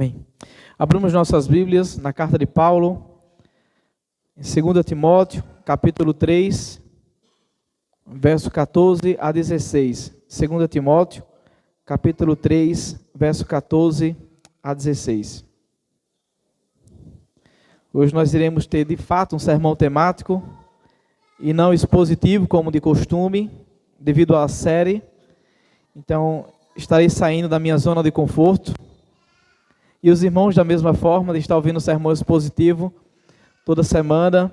Amém. Abramos nossas Bíblias na carta de Paulo, em 2 Timóteo, capítulo 3, verso 14 a 16. 2 Timóteo, capítulo 3, verso 14 a 16. Hoje nós iremos ter, de fato, um sermão temático e não expositivo, como de costume, devido à série. Então, estarei saindo da minha zona de conforto. E os irmãos, da mesma forma, de estar ouvindo o sermão expositivo toda semana.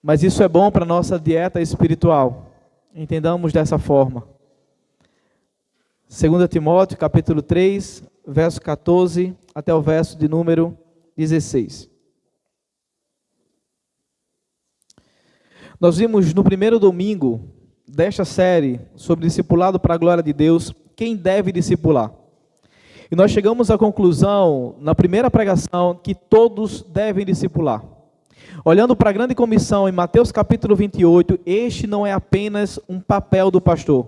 Mas isso é bom para a nossa dieta espiritual. Entendamos dessa forma. 2 Timóteo, capítulo 3, verso 14, até o verso de número 16. Nós vimos no primeiro domingo desta série sobre discipulado para a glória de Deus, quem deve discipular. E nós chegamos à conclusão, na primeira pregação, que todos devem discipular. Olhando para a grande comissão em Mateus capítulo 28, este não é apenas um papel do pastor,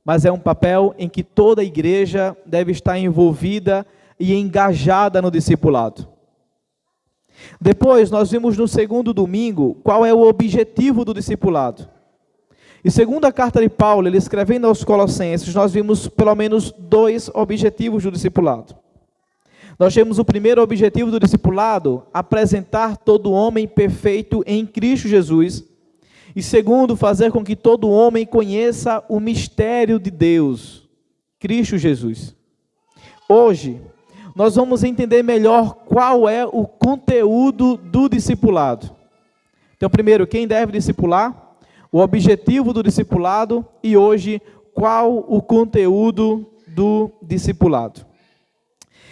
mas é um papel em que toda a igreja deve estar envolvida e engajada no discipulado. Depois, nós vimos no segundo domingo qual é o objetivo do discipulado. E segundo a carta de Paulo, ele escrevendo aos Colossenses, nós vimos pelo menos dois objetivos do discipulado. Nós temos o primeiro objetivo do discipulado, apresentar todo homem perfeito em Cristo Jesus. E segundo, fazer com que todo homem conheça o mistério de Deus, Cristo Jesus. Hoje, nós vamos entender melhor qual é o conteúdo do discipulado. Então, primeiro, quem deve discipular? O objetivo do discipulado e hoje, qual o conteúdo do discipulado.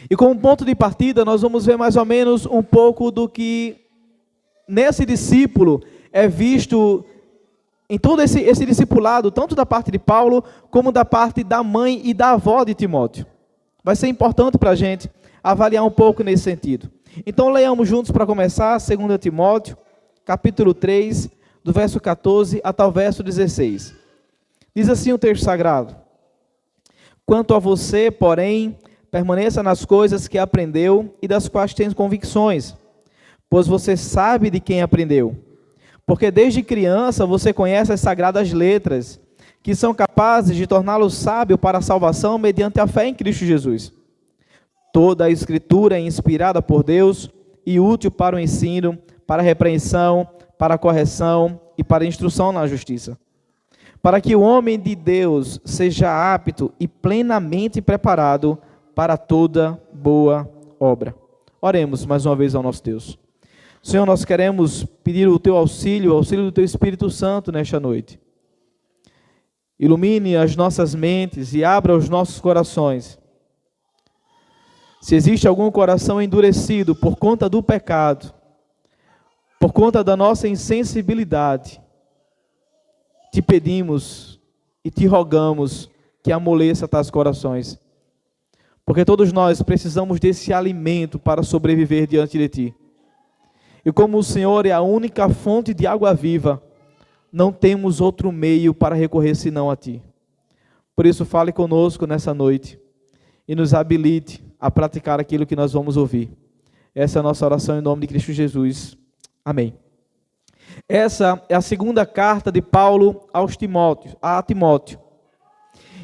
E como ponto de partida, nós vamos ver mais ou menos um pouco do que nesse discípulo é visto em todo esse discipulado, tanto da parte de Paulo, como da parte da mãe e da avó de Timóteo. Vai ser importante para a gente avaliar um pouco nesse sentido. Então, leiamos juntos para começar, 2 Timóteo, capítulo 3, do verso 14 até o verso 16. Diz assim o texto sagrado: Quanto a você, porém, permaneça nas coisas que aprendeu e das quais tem convicções, pois você sabe de quem aprendeu. Porque desde criança você conhece as sagradas letras, que são capazes de torná-lo sábio para a salvação mediante a fé em Cristo Jesus. Toda a Escritura é inspirada por Deus e útil para o ensino, para a repreensão, para a correção e para a instrução na justiça, para que o homem de Deus seja apto e plenamente preparado para toda boa obra. Oremos mais uma vez ao nosso Deus. Senhor, nós queremos pedir o Teu auxílio, o auxílio do Teu Espírito Santo nesta noite. Ilumine as nossas mentes e abra os nossos corações. Se existe algum coração endurecido por conta do pecado, por conta da nossa insensibilidade, te pedimos e te rogamos que amoleça tais corações. Porque todos nós precisamos desse alimento para sobreviver diante de Ti. E como o Senhor é a única fonte de água viva, não temos outro meio para recorrer senão a Ti. Por isso, fale conosco nessa noite e nos habilite a praticar aquilo que nós vamos ouvir. Essa é a nossa oração em nome de Cristo Jesus. Amém. Essa é a segunda carta de Paulo a Timóteo.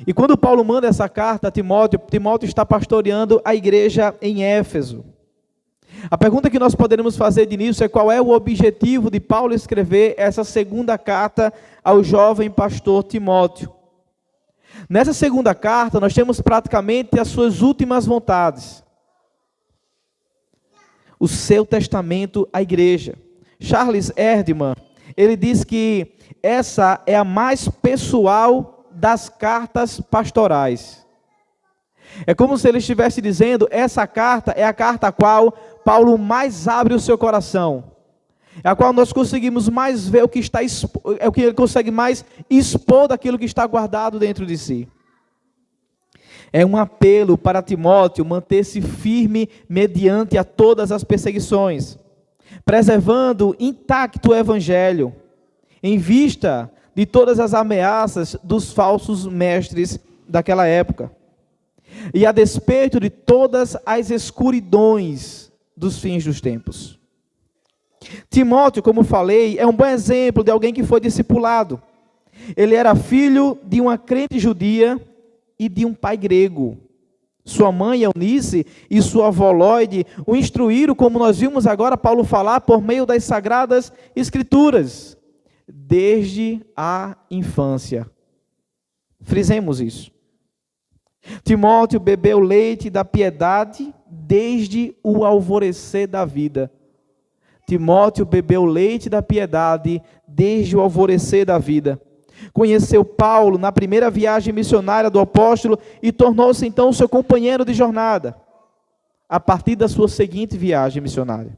E quando Paulo manda essa carta a Timóteo, Timóteo está pastoreando a igreja em Éfeso. A pergunta que nós poderemos fazer de início é qual é o objetivo de Paulo escrever essa segunda carta ao jovem pastor Timóteo. Nessa segunda carta nós temos praticamente as suas últimas vontades. O seu testamento à igreja. Charles Erdman, ele diz que essa é a mais pessoal das cartas pastorais. É como se ele estivesse dizendo, essa carta é a carta a qual Paulo mais abre o seu coração. É a qual nós conseguimos mais ver o que está, é o que ele consegue mais expor daquilo que está guardado dentro de si. É um apelo para Timóteo manter-se firme mediante a todas as perseguições, preservando intacto o evangelho, em vista de todas as ameaças dos falsos mestres daquela época. e a despeito de todas as escuridões dos fins dos tempos. Timóteo, como falei, é um bom exemplo de alguém que foi discipulado. Ele era filho de uma crente judia e de um pai grego. Sua mãe, Eunice, e sua avó Lóide o instruíram, como nós vimos agora Paulo falar, por meio das Sagradas Escrituras, desde a infância. Frisemos isso. Timóteo bebeu leite da piedade desde o alvorecer da vida. Timóteo bebeu leite da piedade desde o alvorecer da vida. Conheceu Paulo na primeira viagem missionária do apóstolo e tornou-se então seu companheiro de jornada, a partir da sua seguinte viagem missionária.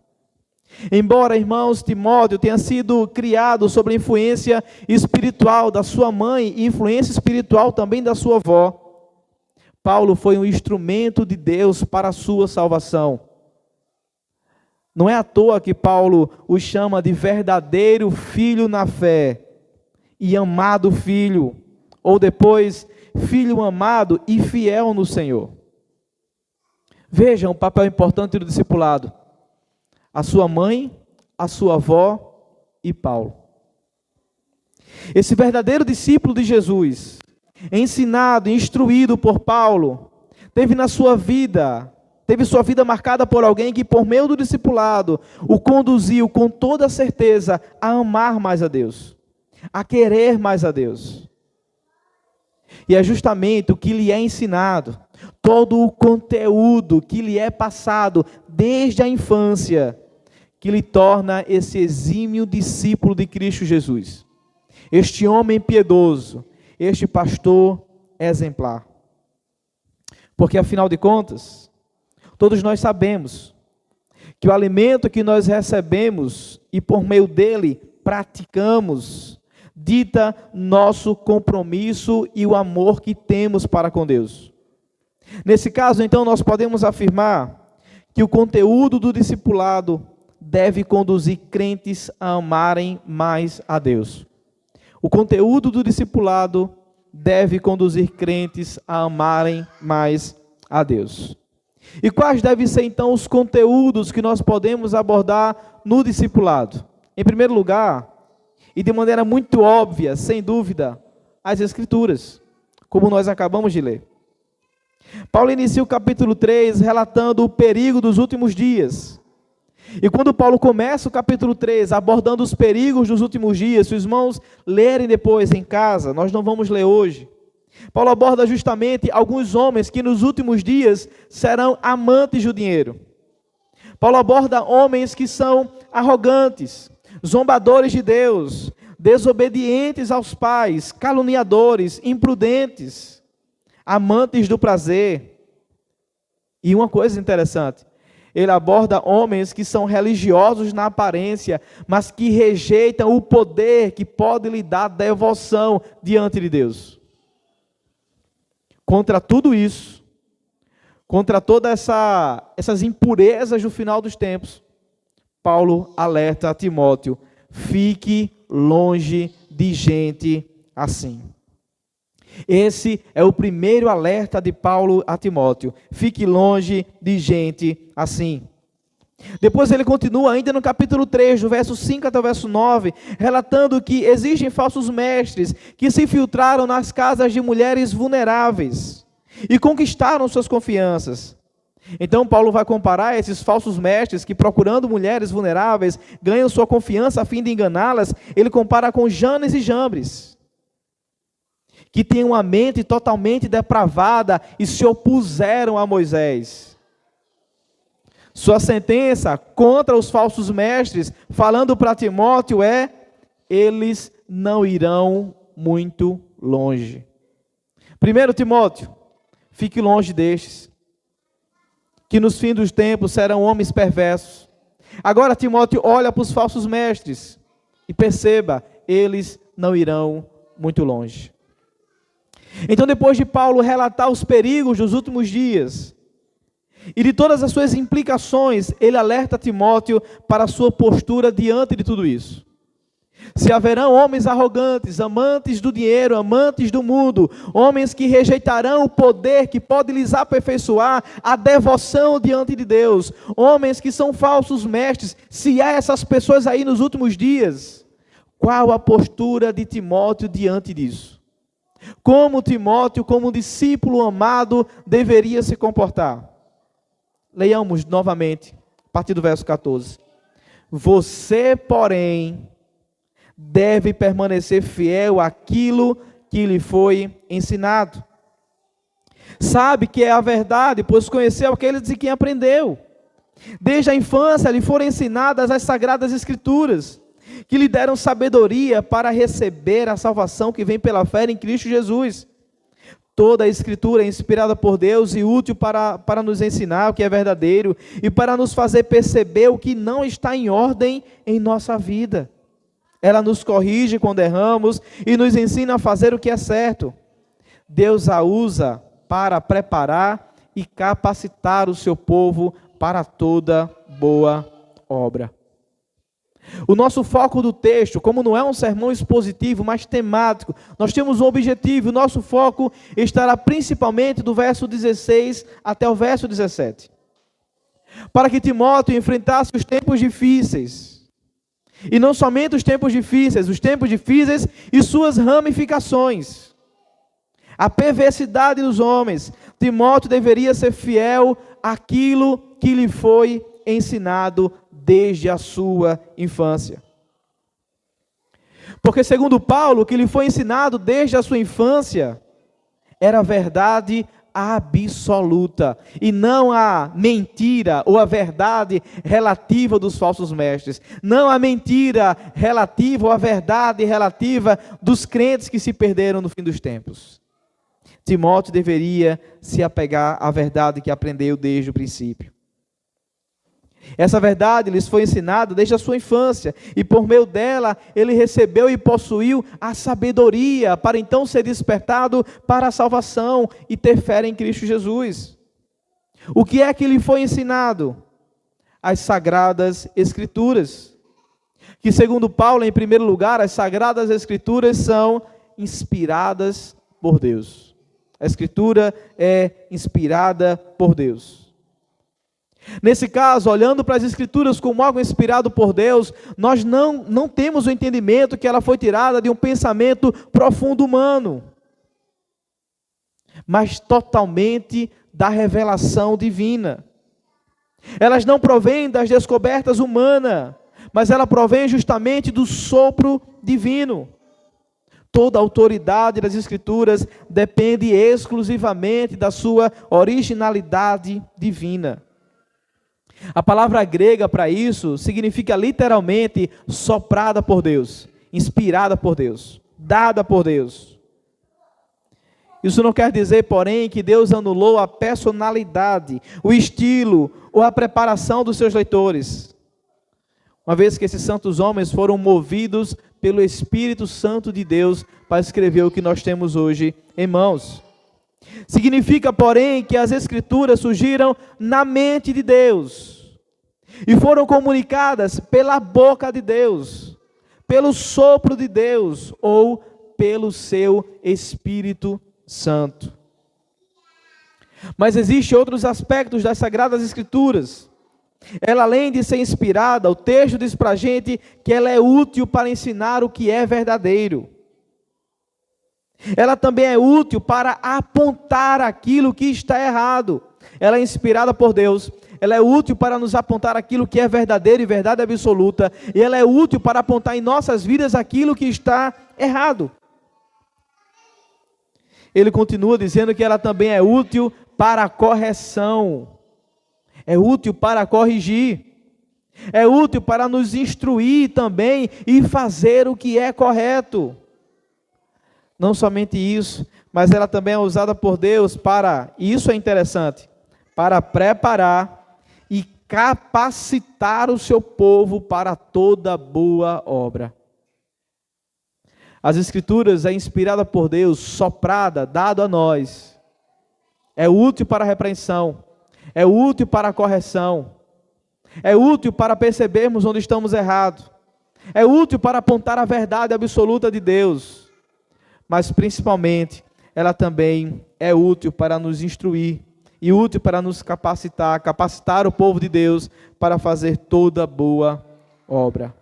Embora, irmãos, Timóteo tenha sido criado sob a influência espiritual da sua mãe e influência espiritual também da sua avó, Paulo foi um instrumento de Deus para a sua salvação. Não é à toa que Paulo o chama de verdadeiro filho na fé e amado filho, ou depois, filho amado e fiel no Senhor. Vejam o papel importante do discipulado. A sua mãe, a sua avó e Paulo. Esse verdadeiro discípulo de Jesus, ensinado e instruído por Paulo, teve sua vida marcada por alguém que, por meio do discipulado, o conduziu com toda certeza a amar mais a Deus, a querer mais a Deus. E é justamente o que lhe é ensinado, todo o conteúdo que lhe é passado desde a infância, que lhe torna esse exímio discípulo de Cristo Jesus. Este homem piedoso, este pastor exemplar. Porque, afinal de contas, todos nós sabemos que o alimento que nós recebemos e por meio dele praticamos, dita nosso compromisso e o amor que temos para com Deus. Nesse caso, então, nós podemos afirmar que o conteúdo do discipulado deve conduzir crentes a amarem mais a Deus. O conteúdo do discipulado deve conduzir crentes a amarem mais a Deus. E quais devem ser, então, os conteúdos que nós podemos abordar no discipulado? Em primeiro lugar, e de maneira muito óbvia, sem dúvida, as Escrituras, como nós acabamos de ler. Paulo inicia o capítulo 3 relatando o perigo dos últimos dias. E quando Paulo começa o capítulo 3 abordando os perigos dos últimos dias, se os irmãos lerem depois em casa, nós não vamos ler hoje, Paulo aborda justamente alguns homens que nos últimos dias serão amantes do dinheiro. Paulo aborda homens que são arrogantes, zombadores de Deus, desobedientes aos pais, caluniadores, imprudentes, amantes do prazer. E uma coisa interessante, ele aborda homens que são religiosos na aparência, mas que rejeitam o poder que pode lhe dar devoção diante de Deus. Contra tudo isso, contra todas essas impurezas do final dos tempos, Paulo alerta a Timóteo: fique longe de gente assim. Esse é o primeiro alerta de Paulo a Timóteo: fique longe de gente assim. Depois ele continua ainda no capítulo 3, do verso 5 até o verso 9, relatando que existem falsos mestres que se infiltraram nas casas de mulheres vulneráveis e conquistaram suas confianças. Então Paulo vai comparar esses falsos mestres que, procurando mulheres vulneráveis, ganham sua confiança a fim de enganá-las. Ele compara com Janes e Jambres, que tinham uma mente totalmente depravada e se opuseram a Moisés. Sua sentença contra os falsos mestres, falando para Timóteo, é: eles não irão muito longe. 1 Timóteo, fique longe destes, que nos fins dos tempos serão homens perversos. Agora Timóteo olha para os falsos mestres e perceba, eles não irão muito longe. Então, depois de Paulo relatar os perigos dos últimos dias e de todas as suas implicações, ele alerta Timóteo para a sua postura diante de tudo isso. Se haverão homens arrogantes, amantes do dinheiro, amantes do mundo, homens que rejeitarão o poder que pode lhes aperfeiçoar a devoção diante de Deus, homens que são falsos mestres, se há essas pessoas aí nos últimos dias, qual a postura de Timóteo diante disso? Como Timóteo, como discípulo amado, deveria se comportar? Leiamos novamente, a partir do verso 14. Você, porém, deve permanecer fiel àquilo que lhe foi ensinado. Sabe que é a verdade, pois conheceu aqueles de quem aprendeu. Desde a infância lhe foram ensinadas as sagradas escrituras, que lhe deram sabedoria para receber a salvação que vem pela fé em Cristo Jesus. Toda a escritura é inspirada por Deus e útil para nos ensinar o que é verdadeiro e para nos fazer perceber o que não está em ordem em nossa vida. Ela nos corrige quando erramos e nos ensina a fazer o que é certo. Deus a usa para preparar e capacitar o seu povo para toda boa obra. O nosso foco do texto, como não é um sermão expositivo, mas temático, nós temos um objetivo. O nosso foco estará principalmente do verso 16 até o verso 17. Para que Timóteo enfrentasse os tempos difíceis. E não somente os tempos difíceis e suas ramificações. A perversidade dos homens. Timóteo deveria ser fiel àquilo que lhe foi ensinado desde a sua infância. Porque segundo Paulo, o que lhe foi ensinado desde a sua infância era a verdade absoluta, e não a mentira ou a verdade relativa dos falsos mestres, não a mentira relativa ou a verdade relativa dos crentes que se perderam no fim dos tempos. Timóteo deveria se apegar à verdade que aprendeu desde o princípio. Essa verdade lhes foi ensinada desde a sua infância, e por meio dela ele recebeu e possuiu a sabedoria para então ser despertado para a salvação e ter fé em Cristo Jesus. O que é que lhe foi ensinado? As sagradas escrituras. Que segundo Paulo, em primeiro lugar, as sagradas escrituras são inspiradas por Deus. A escritura é inspirada por Deus. Nesse caso, olhando para as escrituras como algo inspirado por Deus, nós não temos o entendimento que ela foi tirada de um pensamento profundo humano, mas totalmente da revelação divina. Elas não provêm das descobertas humanas, mas ela provém justamente do sopro divino. Toda a autoridade das escrituras depende exclusivamente da sua originalidade divina. A palavra grega para isso significa literalmente soprada por Deus, inspirada por Deus, dada por Deus. Isso não quer dizer, porém, que Deus anulou a personalidade, o estilo ou a preparação dos seus leitores. Uma vez que esses santos homens foram movidos pelo Espírito Santo de Deus para escrever o que nós temos hoje em mãos. Significa, porém, que as escrituras surgiram na mente de Deus e foram comunicadas pela boca de Deus, pelo sopro de Deus ou pelo seu Espírito Santo. Mas existem outros aspectos das Sagradas Escrituras. Ela, além de ser inspirada, o texto diz para a gente que ela é útil para ensinar o que é verdadeiro. Ela também é útil para apontar aquilo que está errado. Ela é inspirada por Deus. Ela é útil para nos apontar aquilo que é verdadeiro e verdade absoluta. E ela é útil para apontar em nossas vidas aquilo que está errado. Ele continua dizendo que ela também é útil para a correção. É útil para corrigir. É útil para nos instruir também e fazer o que é correto. Não somente isso, mas ela também é usada por Deus para, e isso é interessante, para preparar e capacitar o seu povo para toda boa obra. As Escrituras é inspirada por Deus, soprada, dado a nós. É útil para a repreensão, é útil para a correção, é útil para percebermos onde estamos errados. é útil para apontar a verdade absoluta de Deus, mas principalmente ela também é útil para nos instruir e útil para nos capacitar o povo de Deus para fazer toda boa obra.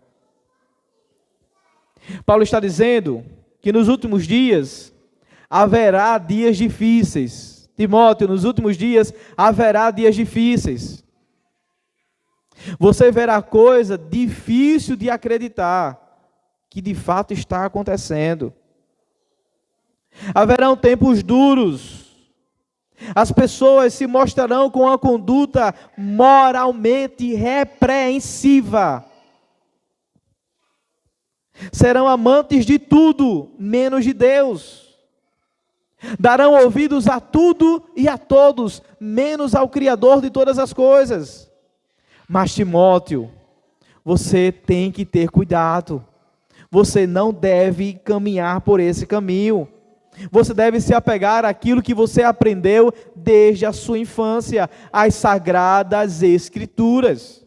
Paulo está dizendo que nos últimos dias haverá dias difíceis. Timóteo, nos últimos dias haverá dias difíceis. Você verá coisa difícil de acreditar que de fato está acontecendo. Haverão tempos duros. As pessoas se mostrarão com uma conduta moralmente repreensiva. Serão amantes de tudo, menos de Deus. Darão ouvidos a tudo e a todos, menos ao Criador de todas as coisas. Mas Timóteo, você tem que ter cuidado. Você não deve caminhar por esse caminho. Você deve se apegar àquilo que você aprendeu desde a sua infância, as Sagradas Escrituras.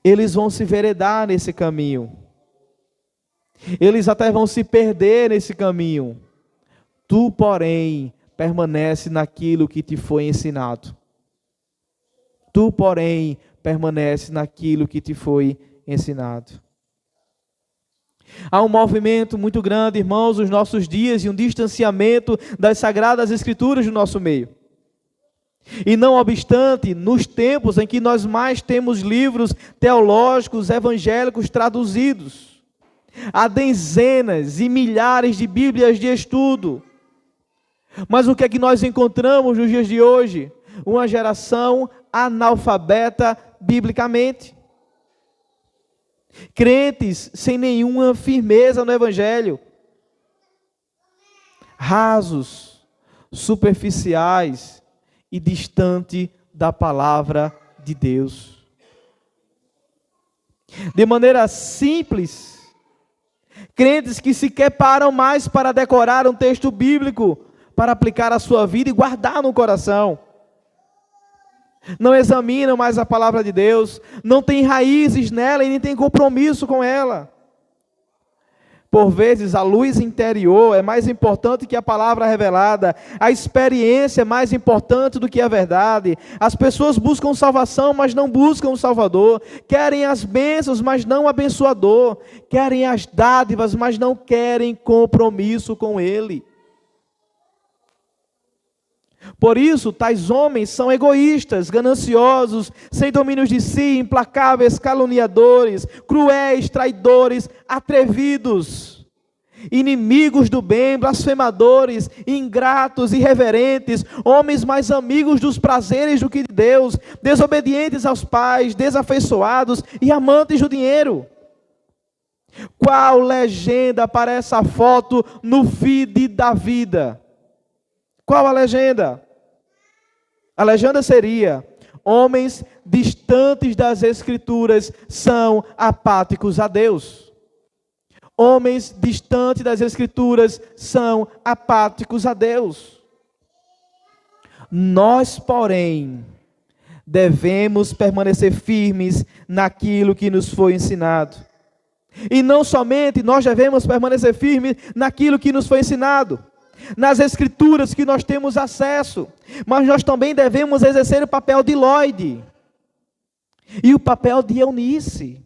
Eles vão se veredar nesse caminho. Eles até vão se perder nesse caminho. Tu, porém, permanece naquilo que te foi ensinado. Tu, porém, permanece naquilo que te foi ensinado. Há um movimento muito grande, irmãos, nos nossos dias, e um distanciamento das Sagradas Escrituras no nosso meio. E não obstante, nos tempos em que nós mais temos livros teológicos, evangélicos traduzidos, há dezenas e milhares de Bíblias de estudo. Mas o que é que nós encontramos nos dias de hoje? Uma geração analfabeta biblicamente. Crentes sem nenhuma firmeza no Evangelho. Rasos, superficiais e distante da palavra de Deus. De maneira simples, crentes que sequer param mais para decorar um texto bíblico, para aplicar a sua vida e guardar no coração. Não examinam mais a palavra de Deus, não têm raízes nela e nem têm compromisso com ela. Por vezes, a luz interior é mais importante que a palavra revelada, a experiência é mais importante do que a verdade. As pessoas buscam salvação, mas não buscam o Salvador. Querem as bênçãos, mas não o abençoador. Querem as dádivas, mas não querem compromisso com Ele. Por isso, tais homens são egoístas, gananciosos, sem domínio de si, implacáveis, caluniadores, cruéis, traidores, atrevidos, inimigos do bem, blasfemadores, ingratos, irreverentes, homens mais amigos dos prazeres do que de Deus, desobedientes aos pais, desafeiçoados e amantes do dinheiro. Qual legenda para essa foto no feed da vida? Qual a legenda? A legenda seria: homens distantes das Escrituras são apáticos a Deus. Homens distantes das Escrituras são apáticos a Deus. Nós, porém, devemos permanecer firmes naquilo que nos foi ensinado. E não somente nós devemos permanecer firmes naquilo que nos foi ensinado, nas Escrituras que nós temos acesso, mas nós também devemos exercer o papel de Lloyd e o papel de Eunice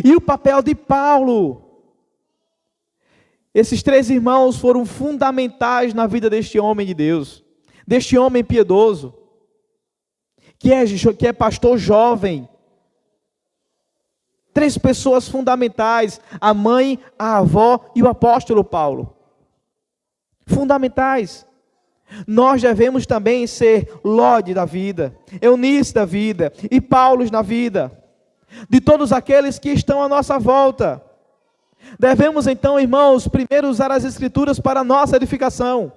e o papel de Paulo. Esses três irmãos foram fundamentais na vida deste homem de Deus, deste homem piedoso, que é pastor jovem. Três pessoas fundamentais: a mãe, a avó e o apóstolo Paulo. Fundamentais. Nós devemos também ser Lloyd da vida, Eunice da vida e Paulo na vida, de todos aqueles que estão à nossa volta. Devemos então, irmãos, primeiro usar as Escrituras para a nossa edificação,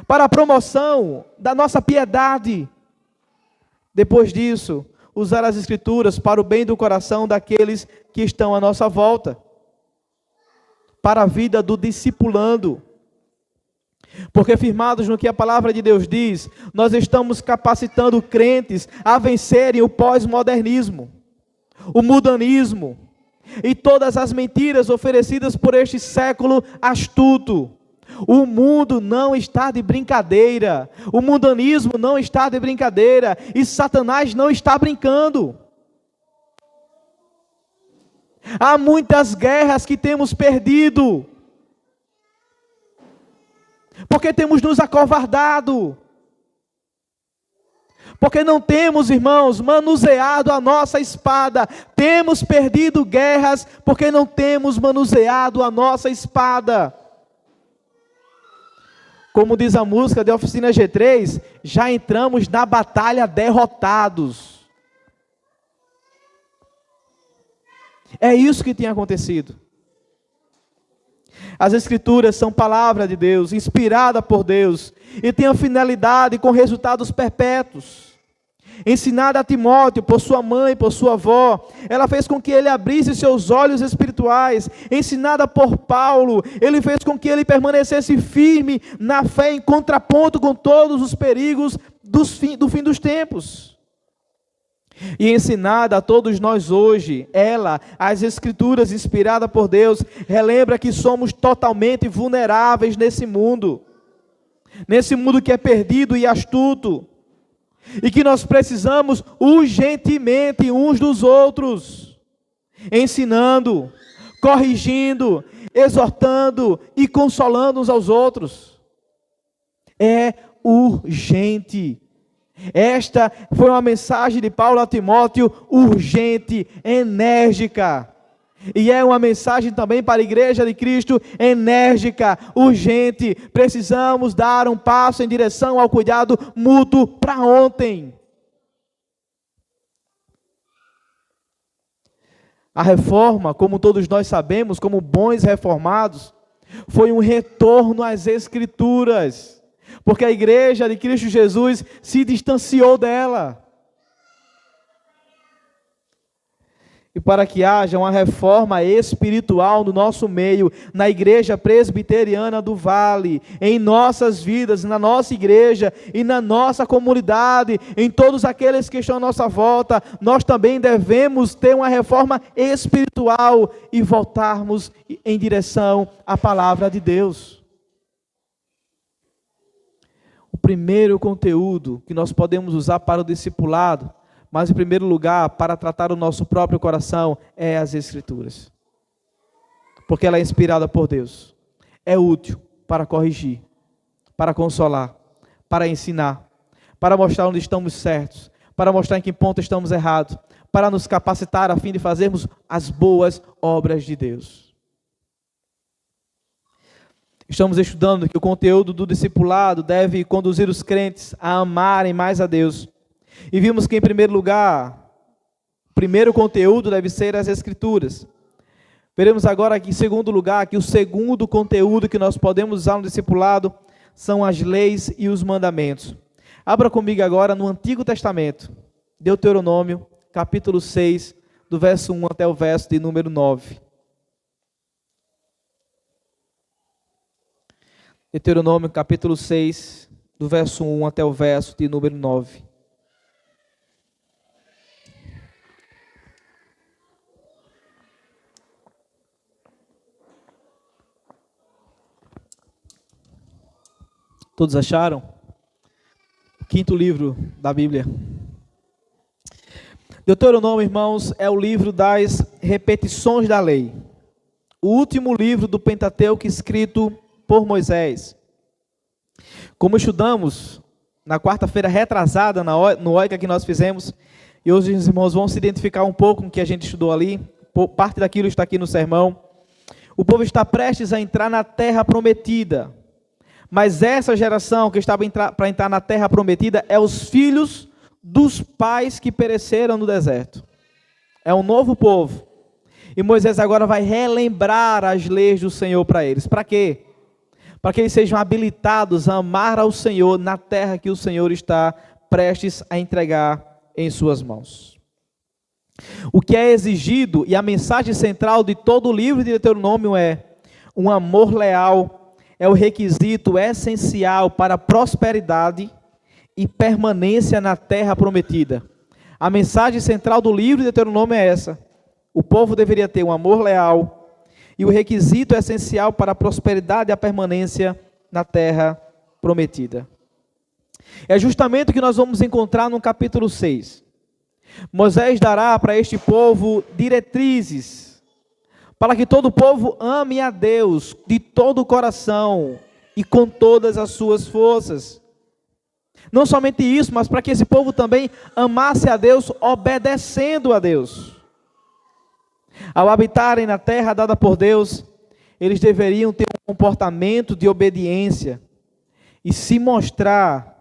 para a promoção da nossa piedade. Depois disso, usar as Escrituras para o bem do coração daqueles que estão à nossa volta, para a vida do discipulando. Porque firmados no que a palavra de Deus diz, nós estamos capacitando crentes a vencerem o pós-modernismo, o mudanismo e todas as mentiras oferecidas por este século astuto. O mundo não está de brincadeira, o mundanismo não está de brincadeira e Satanás não está brincando. Há muitas guerras que temos perdido, porque temos nos acovardado, porque não temos, irmãos, manuseado a nossa espada. Temos perdido guerras, porque não temos manuseado a nossa espada. Como diz a música de Oficina G3, já entramos na batalha derrotados. É isso que tem acontecido. As Escrituras são palavra de Deus, inspirada por Deus, e tem a finalidade com resultados perpétuos. Ensinada a Timóteo por sua mãe, por sua avó, ela fez com que ele abrisse seus olhos espirituais. Ensinada por Paulo, ele fez com que ele permanecesse firme na fé, em contraponto com todos os perigos do fim dos tempos. E ensinada a todos nós hoje, ela, as Escrituras inspiradas por Deus, relembra que somos totalmente vulneráveis nesse mundo que é perdido e astuto, e que nós precisamos urgentemente uns dos outros, ensinando, corrigindo, exortando e consolando uns aos outros. É urgente. Esta foi uma mensagem de Paulo a Timóteo, urgente, enérgica. E é uma mensagem também para a igreja de Cristo, enérgica, urgente. Precisamos dar um passo em direção ao cuidado mútuo para ontem. A reforma, como todos nós sabemos, como bons reformados, foi um retorno às Escrituras. Porque a igreja de Cristo Jesus se distanciou dela. E para que haja uma reforma espiritual no nosso meio, na igreja presbiteriana do Vale, em nossas vidas, na nossa igreja e na nossa comunidade, em todos aqueles que estão à nossa volta, nós também devemos ter uma reforma espiritual e voltarmos em direção à palavra de Deus. O primeiro conteúdo que nós podemos usar para o discipulado, mas em primeiro lugar, para tratar o nosso próprio coração, é as Escrituras. Porque ela é inspirada por Deus. É útil para corrigir, para consolar, para ensinar, para mostrar onde estamos certos, para mostrar em que ponto estamos errados, para nos capacitar a fim de fazermos as boas obras de Deus. Estamos estudando que o conteúdo do discipulado deve conduzir os crentes a amarem mais a Deus. E vimos que, em primeiro lugar, o primeiro conteúdo deve ser as Escrituras. Veremos agora aqui, em segundo lugar, que o segundo conteúdo que nós podemos usar no discipulado são as leis e os mandamentos. Abra comigo agora no Antigo Testamento, Deuteronômio, capítulo 6, do verso 1 até o verso de número 9. Deuteronômio, capítulo 6, do verso 1 até o verso de número 9. Todos acharam? Quinto livro da Bíblia. Deuteronômio, irmãos, é o livro das repetições da lei. O último livro do Pentateuco escrito por Moisés. Como estudamos na quarta-feira retrasada, no OICA que nós fizemos, e hoje os irmãos vão se identificar um pouco com o que a gente estudou ali, parte daquilo está aqui no sermão. O povo está prestes a entrar na terra prometida, mas essa geração que estava para entrar na terra prometida é os filhos dos pais que pereceram no deserto. É um novo povo. E Moisés agora vai relembrar as leis do Senhor para eles. Para quê? Para que eles sejam habilitados a amar ao Senhor na terra que o Senhor está prestes a entregar em suas mãos. O que é exigido, e a mensagem central de todo o livro de Deuteronômio é um amor leal, é o requisito essencial para a prosperidade e permanência na terra prometida. A mensagem central do livro de Deuteronômio é essa. O povo deveria ter um amor leal e o requisito essencial para a prosperidade e a permanência na terra prometida. É justamente o que nós vamos encontrar no capítulo 6. Moisés dará para este povo diretrizes para que todo o povo ame a Deus de todo o coração e com todas as suas forças. Não somente isso, mas para que esse povo também amasse a Deus obedecendo a Deus. Ao habitarem na terra dada por Deus, eles deveriam ter um comportamento de obediência e se mostrar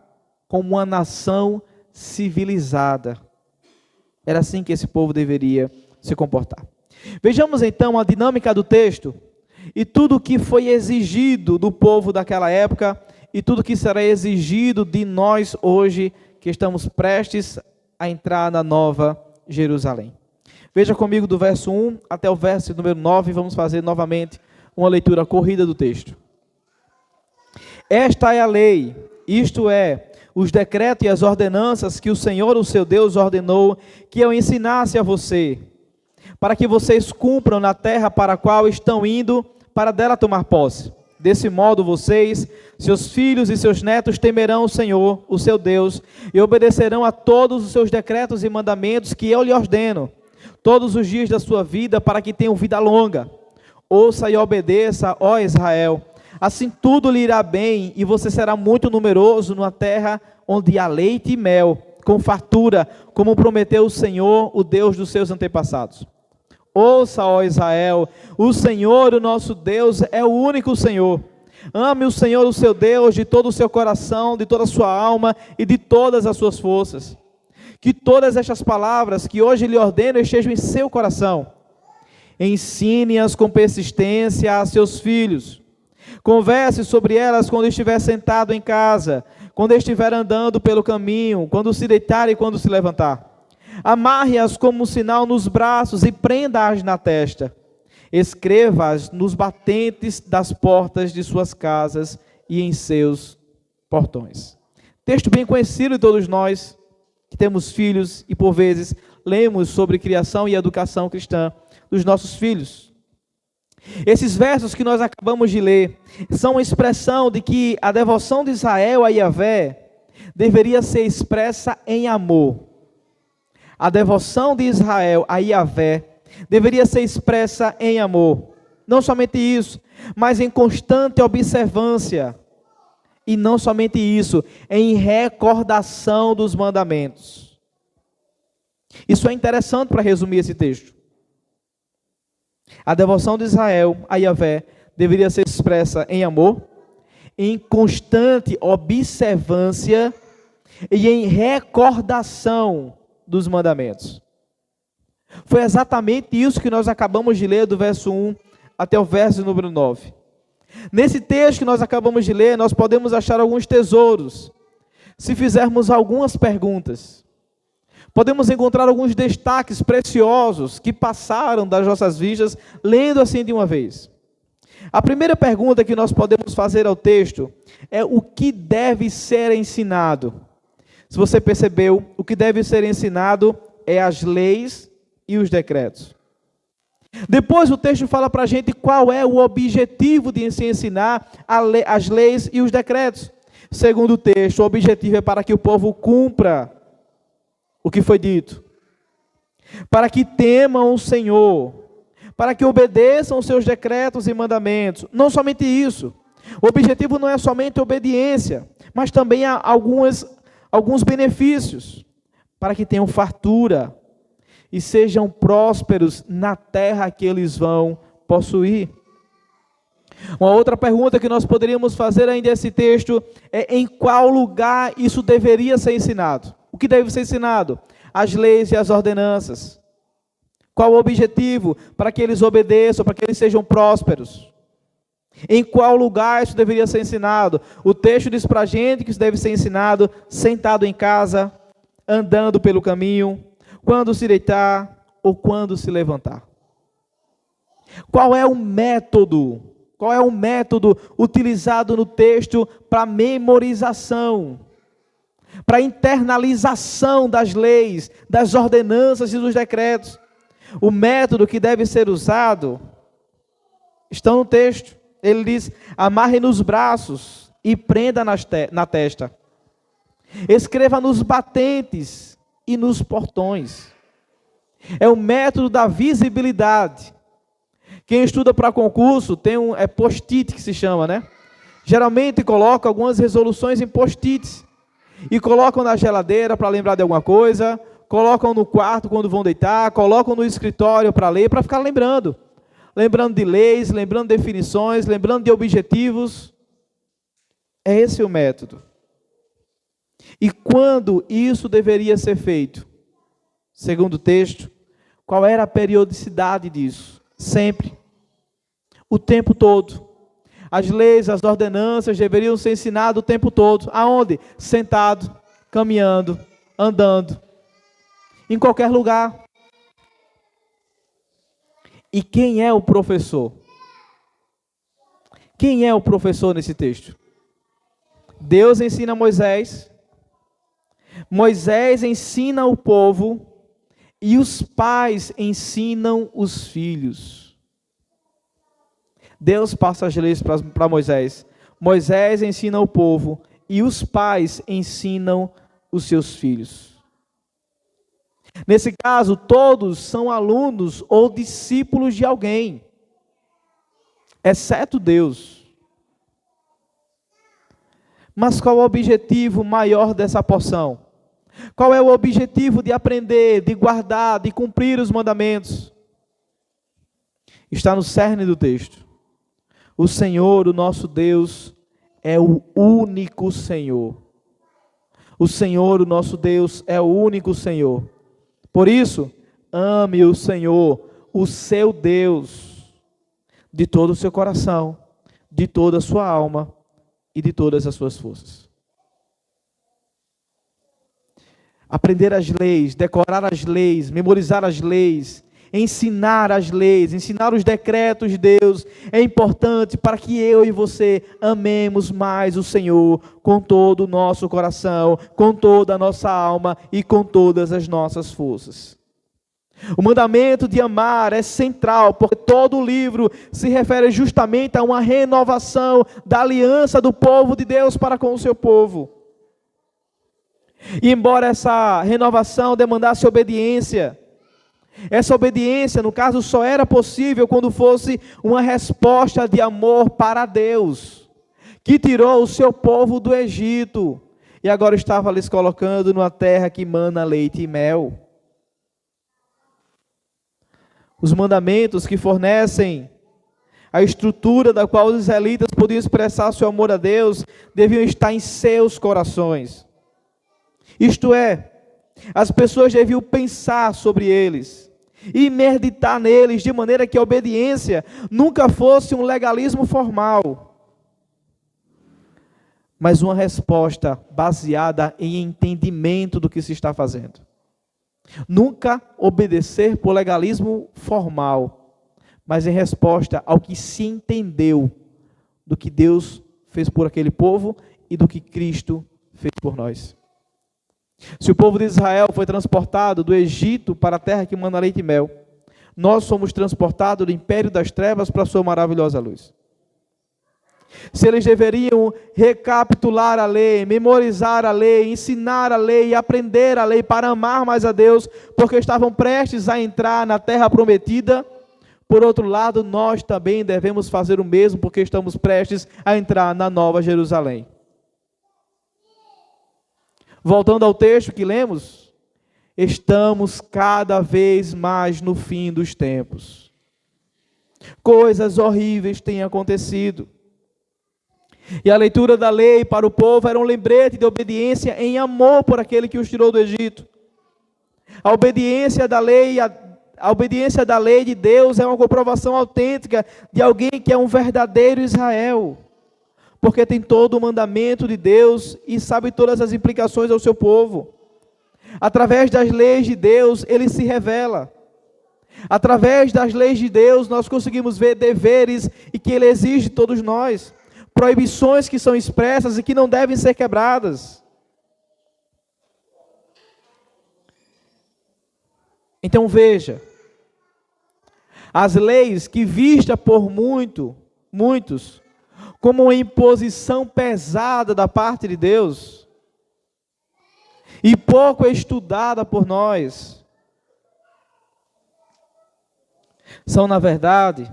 como uma nação civilizada. Era assim que esse povo deveria se comportar. Vejamos então a dinâmica do texto e tudo o que foi exigido do povo daquela época e tudo o que será exigido de nós hoje que estamos prestes a entrar na Nova Jerusalém. Veja comigo do verso 1 até o verso número 9, vamos fazer novamente uma leitura corrida do texto. Esta é a lei, isto é, os decretos e as ordenanças que o Senhor, o seu Deus, ordenou que eu ensinasse a você, para que vocês cumpram na terra para a qual estão indo, para dela tomar posse. Desse modo vocês, seus filhos e seus netos temerão o Senhor, o seu Deus, e obedecerão a todos os seus decretos e mandamentos que eu lhe ordeno, todos os dias da sua vida, para que tenham vida longa. Ouça e obedeça, ó Israel, assim tudo lhe irá bem, e você será muito numeroso numa terra onde há leite e mel, com fartura, como prometeu o Senhor, o Deus dos seus antepassados. Ouça, ó Israel, o Senhor, o nosso Deus, é o único Senhor. Ame o Senhor, o seu Deus, de todo o seu coração, de toda a sua alma e de todas as suas forças. Que todas estas palavras que hoje lhe ordeno estejam em seu coração. Ensine-as com persistência a seus filhos. Converse sobre elas quando estiver sentado em casa, quando estiver andando pelo caminho, quando se deitar e quando se levantar. Amarre-as como um sinal nos braços e prenda-as na testa. Escreva-as nos batentes das portas de suas casas e em seus portões. Texto bem conhecido de todos nós, que temos filhos e por vezes lemos sobre criação e educação cristã dos nossos filhos. Esses versos que nós acabamos de ler são uma expressão de que a devoção de Israel a Yahvé deveria ser expressa em amor. A devoção de Israel a Yahvé deveria ser expressa em amor. Não somente isso, mas em constante observância. E não somente isso, em recordação dos mandamentos. Isso é interessante para resumir esse texto. A devoção de Israel a Yahvé deveria ser expressa em amor, em constante observância e em recordação dos mandamentos. Foi exatamente isso que nós acabamos de ler do verso 1 até o verso número 9. Nesse texto que nós acabamos de ler, nós podemos achar alguns tesouros, se fizermos algumas perguntas. Podemos encontrar alguns destaques preciosos que passaram das nossas vidas, lendo assim de uma vez. A primeira pergunta que nós podemos fazer ao texto é o que deve ser ensinado. Se você percebeu, o que deve ser ensinado é as leis e os decretos. Depois o texto fala para a gente qual é o objetivo de se ensinar as leis e os decretos. Segundo o texto, o objetivo é para que o povo cumpra o que foi dito, para que temam o Senhor, para que obedeçam os seus decretos e mandamentos. Não somente isso, o objetivo não é somente obediência, mas também há alguns benefícios, para que tenham fartura e sejam prósperos na terra que eles vão possuir. Uma outra pergunta que nós poderíamos fazer ainda nesse texto é em qual lugar isso deveria ser ensinado. O que deve ser ensinado? As leis e as ordenanças. Qual o objetivo? Para que eles obedeçam, para que eles sejam prósperos. Em qual lugar isso deveria ser ensinado? O texto diz para a gente que isso deve ser ensinado sentado em casa, andando pelo caminho, quando se deitar ou quando se levantar. Qual é o método Qual é o método utilizado no texto para memorização, para internalização das leis, das ordenanças e dos decretos? O método que deve ser usado está no texto. Ele diz: amarre nos braços e prenda na testa. Escreva nos batentes e nos portões. É o método da visibilidade. Quem estuda para concurso tem post-it que se chama, né? Geralmente coloca algumas resoluções em post-its e colocam na geladeira para lembrar de alguma coisa, colocam no quarto quando vão deitar, colocam no escritório para ler, para ficar lembrando. Lembrando de leis, lembrando de definições, lembrando de objetivos. É esse o método. E quando isso deveria ser feito? Segundo o texto, qual era a periodicidade disso? Sempre. O tempo todo. As leis, as ordenanças deveriam ser ensinadas o tempo todo. Aonde? Sentado, caminhando, andando. Em qualquer lugar. E quem é o professor? Quem é o professor nesse texto? Deus ensina Moisés. Moisés ensina o povo. E os pais ensinam os filhos. Deus passa as leis para Moisés. Moisés ensina o povo. E os pais ensinam os seus filhos. Nesse caso, todos são alunos ou discípulos de alguém, exceto Deus. Mas qual é o objetivo maior dessa porção? Qual é o objetivo de aprender, de guardar, de cumprir os mandamentos? Está no cerne do texto. O Senhor, o nosso Deus, é o único Senhor. O Senhor, o nosso Deus, é o único Senhor. Por isso, ame o Senhor, o seu Deus, de todo o seu coração, de toda a sua alma e de todas as suas forças. Aprender as leis, decorar as leis, memorizar as leis, ensinar as leis, ensinar os decretos de Deus, é importante para que eu e você amemos mais o Senhor com todo o nosso coração, com toda a nossa alma e com todas as nossas forças. O mandamento de amar é central, porque todo o livro se refere justamente a uma renovação da aliança do povo de Deus para com o seu povo. E embora essa renovação demandasse obediência, essa obediência, no caso, só era possível quando fosse uma resposta de amor para Deus, que tirou o seu povo do Egito, e agora estava lhes colocando numa terra que mana leite e mel. Os mandamentos que fornecem a estrutura da qual os israelitas podiam expressar seu amor a Deus, deviam estar em seus corações. Isto é, as pessoas deviam pensar sobre eles e meditar neles, de maneira que a obediência nunca fosse um legalismo formal, mas uma resposta baseada em entendimento do que se está fazendo. Nunca obedecer por legalismo formal, mas em resposta ao que se entendeu do que Deus fez por aquele povo e do que Cristo fez por nós. Se o povo de Israel foi transportado do Egito para a terra que manda leite e mel, nós somos transportados do império das trevas para a sua maravilhosa luz. Se eles deveriam recapitular a lei, memorizar a lei, ensinar a lei e aprender a lei para amar mais a Deus, porque estavam prestes a entrar na terra prometida, por outro lado, nós também devemos fazer o mesmo, porque estamos prestes a entrar na Nova Jerusalém. Voltando ao texto que lemos, estamos cada vez mais no fim dos tempos. Coisas horríveis têm acontecido. E a leitura da lei para o povo era um lembrete de obediência em amor por aquele que os tirou do Egito. A obediência da lei de Deus é uma comprovação autêntica de alguém que é um verdadeiro Israel, porque tem todo o mandamento de Deus e sabe todas as implicações ao seu povo. Através das leis de Deus, ele se revela. Através das leis de Deus, nós conseguimos ver deveres e que Ele exige de todos nós. Proibições que são expressas e que não devem ser quebradas. Então veja, as leis que vista por muitos, como uma imposição pesada da parte de Deus, e pouco estudada por nós, são na verdade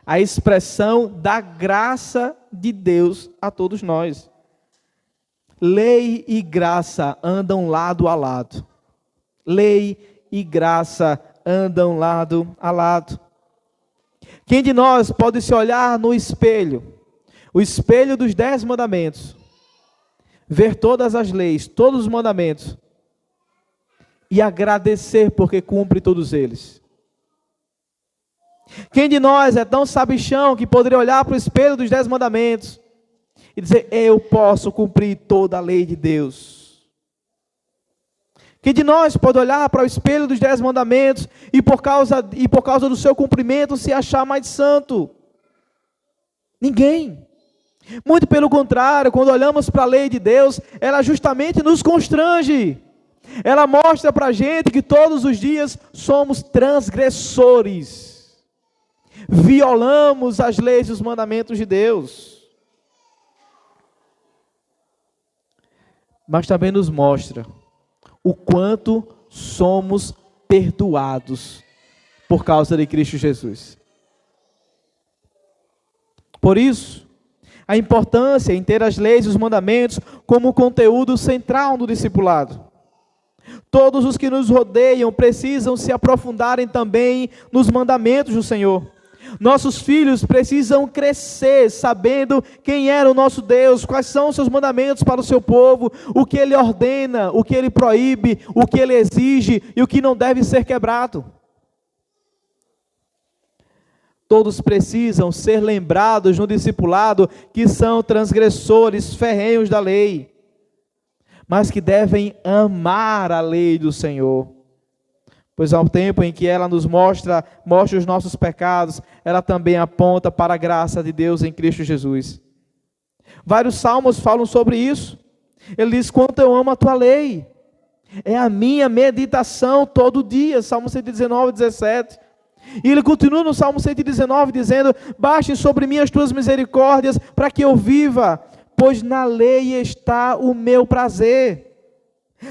a expressão da graça de Deus a todos nós. Lei e graça andam lado a lado. Lei e graça andam lado a lado. Quem de nós pode se olhar no espelho, o espelho dos 10 mandamentos, ver todas as leis, todos os mandamentos, e agradecer porque cumpre todos eles? Quem de nós é tão sabichão que poderia olhar para o espelho dos 10 mandamentos e dizer: eu posso cumprir toda a lei de Deus? Quem de nós pode olhar para o espelho dos 10 mandamentos e por causa do seu cumprimento se achar mais santo? Ninguém. Muito pelo contrário, quando olhamos para a lei de Deus, ela justamente nos constrange. Ela mostra para a gente que todos os dias somos transgressores. Violamos as leis e os mandamentos de Deus. Mas também nos mostra o quanto somos perdoados por causa de Cristo Jesus. Por isso, a importância em ter as leis e os mandamentos como conteúdo central no discipulado. Todos os que nos rodeiam precisam se aprofundarem também nos mandamentos do Senhor. Nossos filhos precisam crescer sabendo quem era o nosso Deus, quais são os seus mandamentos para o seu povo, o que Ele ordena, o que Ele proíbe, o que Ele exige e o que não deve ser quebrado. Todos precisam ser lembrados no discipulado que são transgressores ferrenhos da lei, mas que devem amar a lei do Senhor. Pois ao tempo em que ela nos mostra os nossos pecados, ela também aponta para a graça de Deus em Cristo Jesus. Vários salmos falam sobre isso. Ele diz: quanto eu amo a tua lei, é a minha meditação todo dia. Salmo 119, 17. E ele continua no Salmo 119 dizendo: baixem sobre mim as tuas misericórdias, para que eu viva, pois na lei está o meu prazer.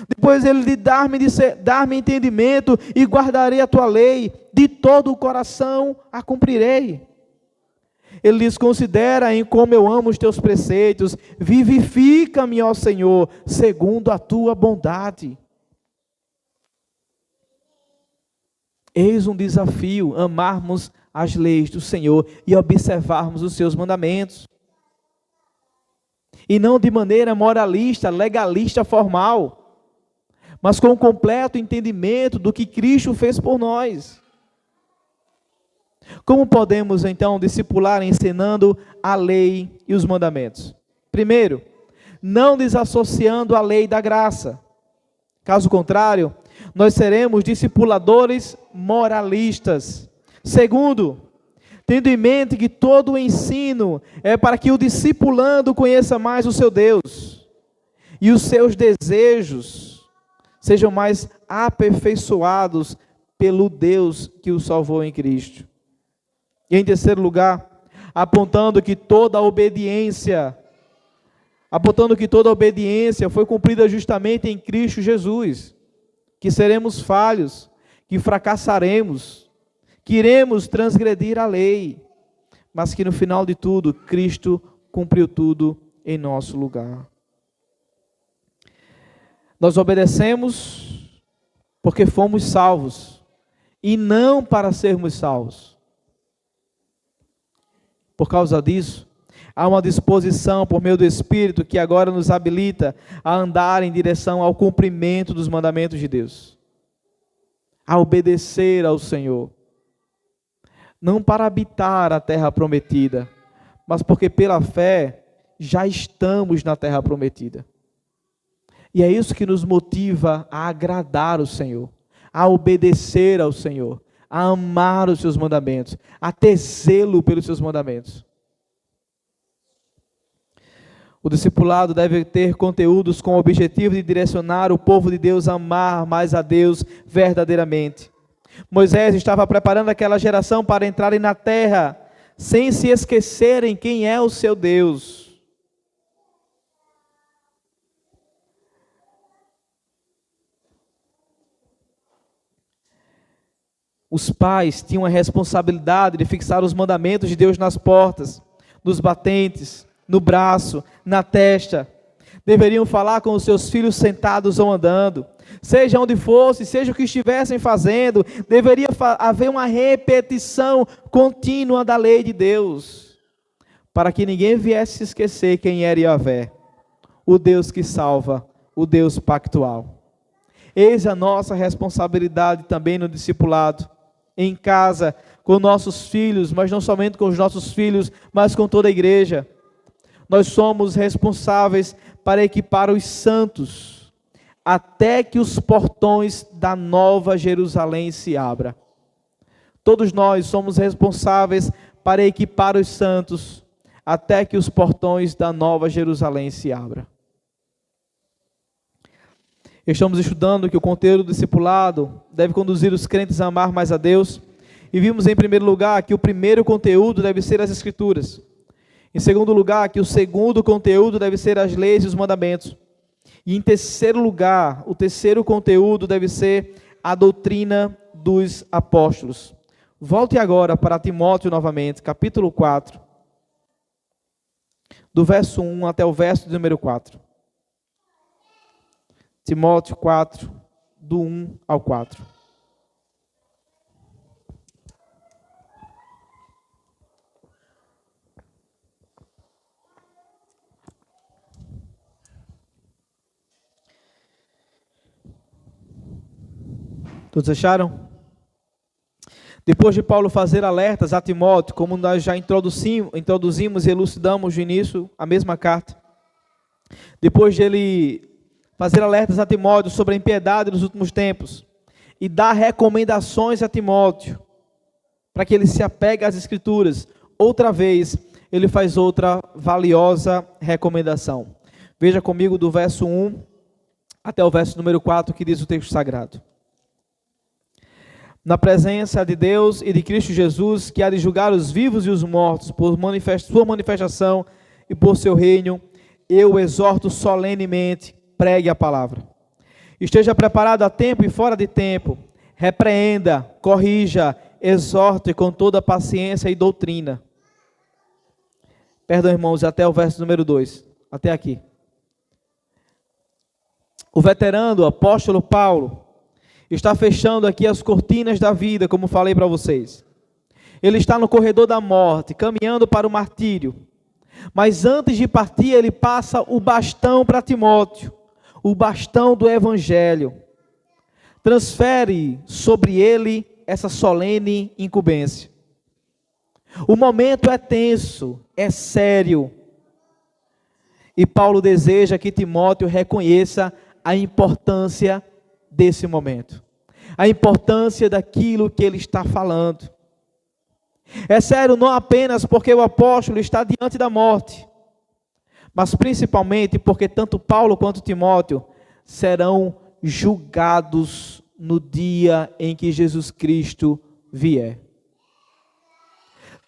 Depois ele diz: dar-me entendimento e guardarei a tua lei, de todo o coração a cumprirei. Ele diz: considera em como eu amo os teus preceitos, vivifica-me, ó Senhor, segundo a tua bondade. Eis um desafio, amarmos as leis do Senhor e observarmos os seus mandamentos. E não de maneira moralista, legalista, formal, mas com um completo entendimento do que Cristo fez por nós. Como podemos então discipular ensinando a lei e os mandamentos? Primeiro, não desassociando a lei da graça. Caso contrário, nós seremos discipuladores moralistas. Segundo, tendo em mente que todo o ensino é para que o discipulando conheça mais o seu Deus e os seus desejos sejam mais aperfeiçoados pelo Deus que o salvou em Cristo. E em terceiro lugar, apontando que toda a obediência foi cumprida justamente em Cristo Jesus, que seremos falhos, que fracassaremos, que iremos transgredir a lei, mas que no final de tudo, Cristo cumpriu tudo em nosso lugar. Nós obedecemos porque fomos salvos, e não para sermos salvos. Por causa disso, há uma disposição por meio do Espírito que agora nos habilita a andar em direção ao cumprimento dos mandamentos de Deus, a obedecer ao Senhor, não para habitar a terra prometida, mas porque pela fé já estamos na terra prometida. E é isso que nos motiva a agradar o Senhor, a obedecer ao Senhor, a amar os seus mandamentos, a ter zelo pelos seus mandamentos. O discipulado deve ter conteúdos com o objetivo de direcionar o povo de Deus a amar mais a Deus verdadeiramente. Moisés estava preparando aquela geração para entrarem na terra, sem se esquecerem quem é o seu Deus. Os pais tinham a responsabilidade de fixar os mandamentos de Deus nas portas, nos batentes, no braço, na testa. Deveriam falar com os seus filhos sentados ou andando. Seja onde fosse, seja o que estivessem fazendo, deveria haver uma repetição contínua da lei de Deus, para que ninguém viesse se esquecer quem era Yahvé, o Deus que salva, o Deus pactual. Eis a nossa responsabilidade também no discipulado, em casa, com nossos filhos, mas não somente com os nossos filhos, mas com toda a igreja. Nós somos responsáveis para equipar os santos, até que os portões da Nova Jerusalém se abram. Todos nós somos responsáveis para equipar os santos, até que os portões da Nova Jerusalém se abram. Estamos estudando que o conteúdo do discipulado deve conduzir os crentes a amar mais a Deus, e vimos em primeiro lugar que o primeiro conteúdo deve ser as Escrituras. Em segundo lugar, que o segundo conteúdo deve ser as leis e os mandamentos. E em terceiro lugar, o terceiro conteúdo deve ser a doutrina dos apóstolos. Volte agora para Timóteo novamente, capítulo 4, do verso 1 até o verso de número 4. Timóteo 4, do 1 ao 4. Todos acharam? Depois de Paulo fazer alertas a Timóteo, como nós já introduzimos e elucidamos no início, a mesma carta. Depois de ele fazer alertas a Timóteo sobre a impiedade dos últimos tempos e dar recomendações a Timóteo para que ele se apegue às Escrituras, outra vez ele faz outra valiosa recomendação. Veja comigo do verso 1 até o verso número 4, que diz o texto sagrado. Na presença de Deus e de Cristo Jesus, que há de julgar os vivos e os mortos por sua manifestação e por seu reino, eu exorto solenemente: pregue a palavra. Esteja preparado a tempo e fora de tempo. Repreenda, corrija, exorte com toda paciência e doutrina. Perdão, irmãos, até o verso número 2. Até aqui. O veterano, o apóstolo Paulo, está fechando aqui as cortinas da vida, como falei para vocês. Ele está no corredor da morte, caminhando para o martírio. Mas antes de partir, ele passa o bastão para Timóteo, o bastão do Evangelho. Transfere sobre ele essa solene incumbência. O momento é tenso, é sério. E Paulo deseja que Timóteo reconheça a importância desse momento, a importância daquilo que ele está falando. É sério não apenas porque o apóstolo está diante da morte, mas principalmente porque tanto Paulo quanto Timóteo serão julgados no dia em que Jesus Cristo vier.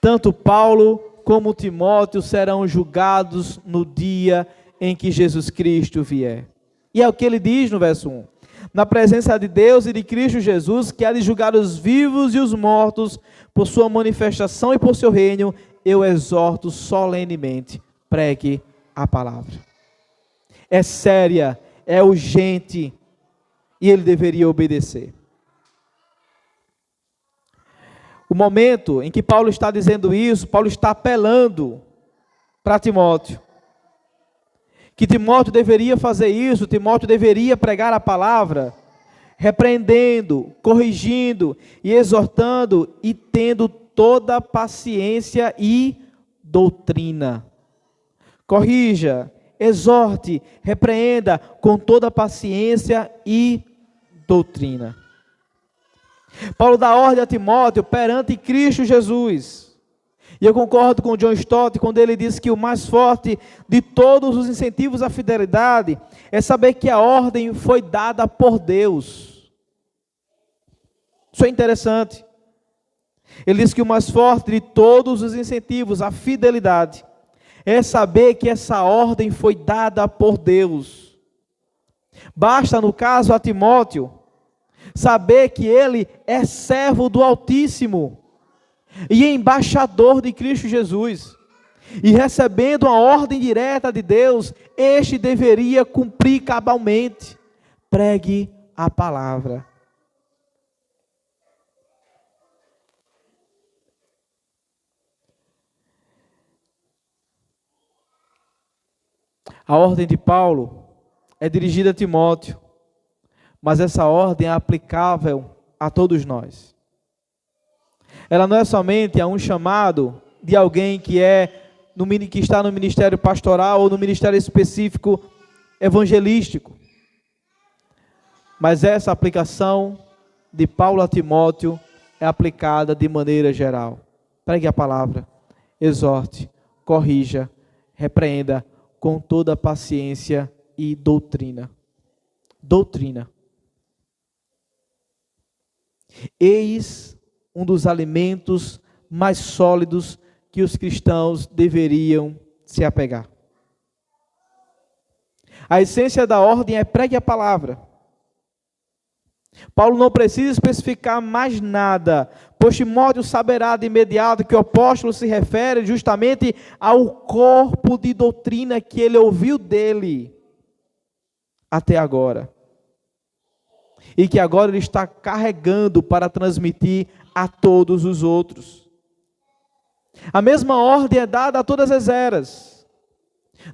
Tanto Paulo como Timóteo serão julgados no dia em que Jesus Cristo vier. E é o que ele diz no verso 1. Na presença de Deus e de Cristo Jesus, que há de julgar os vivos e os mortos por sua manifestação e por seu reino, eu exorto solenemente: pregue a palavra. É séria, é urgente, e ele deveria obedecer. O momento em que Paulo está dizendo isso, Paulo está apelando para Timóteo. Que Timóteo deveria fazer isso, Timóteo deveria pregar a palavra, repreendendo, corrigindo e exortando e tendo toda paciência e doutrina. Corrija, exorte, repreenda com toda paciência e doutrina. Paulo dá ordem a Timóteo perante Cristo Jesus. E eu concordo com John Stott quando ele diz que o mais forte de todos os incentivos à fidelidade é saber que a ordem foi dada por Deus. Isso é interessante. Ele diz que o mais forte de todos os incentivos à fidelidade é saber que essa ordem foi dada por Deus. Basta, no caso, a Timóteo saber que ele é servo do Altíssimo e embaixador de Cristo Jesus. E recebendo a ordem direta de Deus, este deveria cumprir cabalmente. Pregue a palavra. A ordem de Paulo é dirigida a Timóteo, mas essa ordem é aplicável a todos nós. Ela não é somente a um chamado de alguém que está no ministério pastoral ou no ministério específico evangelístico, mas essa aplicação de Paulo a Timóteo é aplicada de maneira geral. Pregue a palavra, exorte, corrija, repreenda com toda paciência e doutrina. Doutrina. Eis um dos alimentos mais sólidos que os cristãos deveriam se apegar. A essência da ordem é pregue a palavra. Paulo não precisa especificar mais nada, pois Timóteo saberá de imediato que o apóstolo se refere justamente ao corpo de doutrina que ele ouviu dele até agora. E que agora ele está carregando para transmitir a todos os outros. A mesma ordem é dada a todas as eras.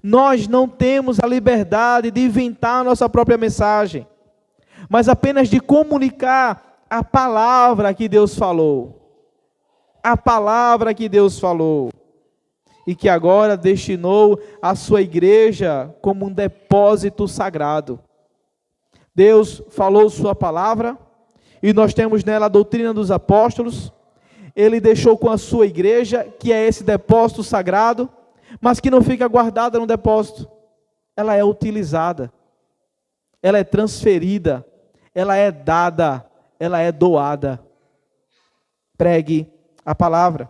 Nós não temos a liberdade de inventar a nossa própria mensagem, mas apenas de comunicar a palavra que Deus falou. A palavra que Deus falou. E que agora destinou a sua igreja como um depósito sagrado. Deus falou sua palavra, e nós temos nela a doutrina dos apóstolos. Ele deixou com a sua igreja, que é esse depósito sagrado, mas que não fica guardada no depósito. Ela é utilizada, ela é transferida, ela é dada, ela é doada. Pregue a palavra.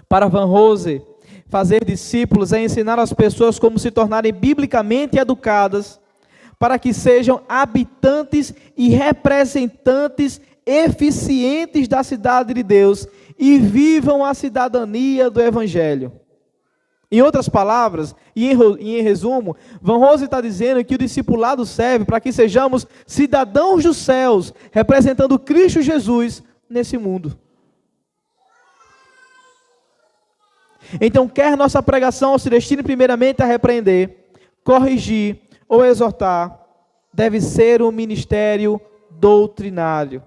Para Van Hose, fazer discípulos é ensinar as pessoas como se tornarem biblicamente educadas, para que sejam habitantes e representantes eficientes da cidade de Deus e vivam a cidadania do Evangelho. Em outras palavras, e em resumo, Van Hose está dizendo que o discipulado serve para que sejamos cidadãos dos céus, representando Cristo Jesus nesse mundo. Então, quer nossa pregação se destine primeiramente a repreender, corrigir ou exortar, deve ser um ministério doutrinário.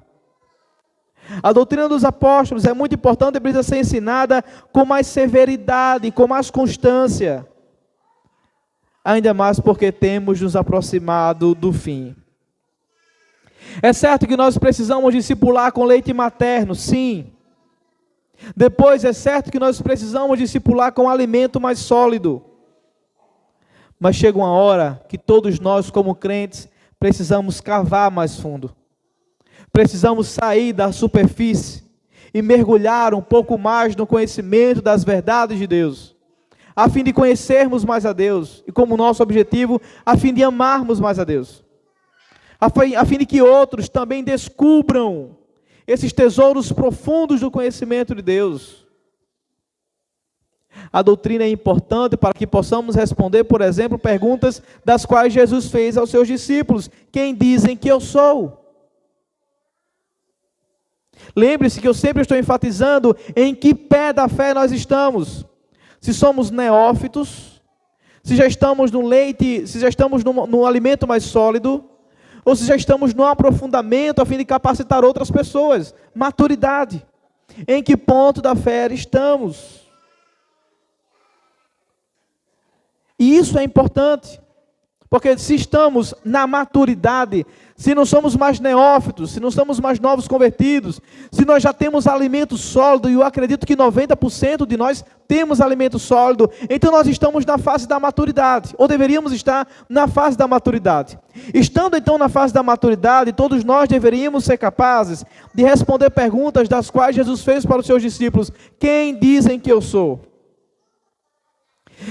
A doutrina dos apóstolos é muito importante e precisa ser ensinada com mais severidade, com mais constância. Ainda mais porque temos nos aproximado do fim. É certo que nós precisamos discipular com leite materno, sim. Depois é certo que nós precisamos discipular com alimento mais sólido. Mas chega uma hora que todos nós, como crentes, precisamos cavar mais fundo. Precisamos sair da superfície e mergulhar um pouco mais no conhecimento das verdades de Deus, a fim de conhecermos mais a Deus e, como nosso objetivo, a fim de amarmos mais a Deus, a fim de que outros também descubram esses tesouros profundos do conhecimento de Deus. A doutrina é importante para que possamos responder, por exemplo, perguntas das quais Jesus fez aos seus discípulos: quem dizem que eu sou? Lembre-se que eu sempre estou enfatizando em que pé da fé nós estamos. Se somos neófitos, se já estamos no leite, se já estamos no alimento mais sólido, ou se já estamos no aprofundamento a fim de capacitar outras pessoas. Maturidade. Em que ponto da fé estamos? E isso é importante, Porque se estamos na maturidade, se não somos mais neófitos, se não somos mais novos convertidos, se nós já temos alimento sólido, e eu acredito que 90% de nós temos alimento sólido, então nós estamos na fase da maturidade, ou deveríamos estar na fase da maturidade. Estando então na fase da maturidade, todos nós deveríamos ser capazes de responder perguntas das quais Jesus fez para os seus discípulos: quem dizem que eu sou?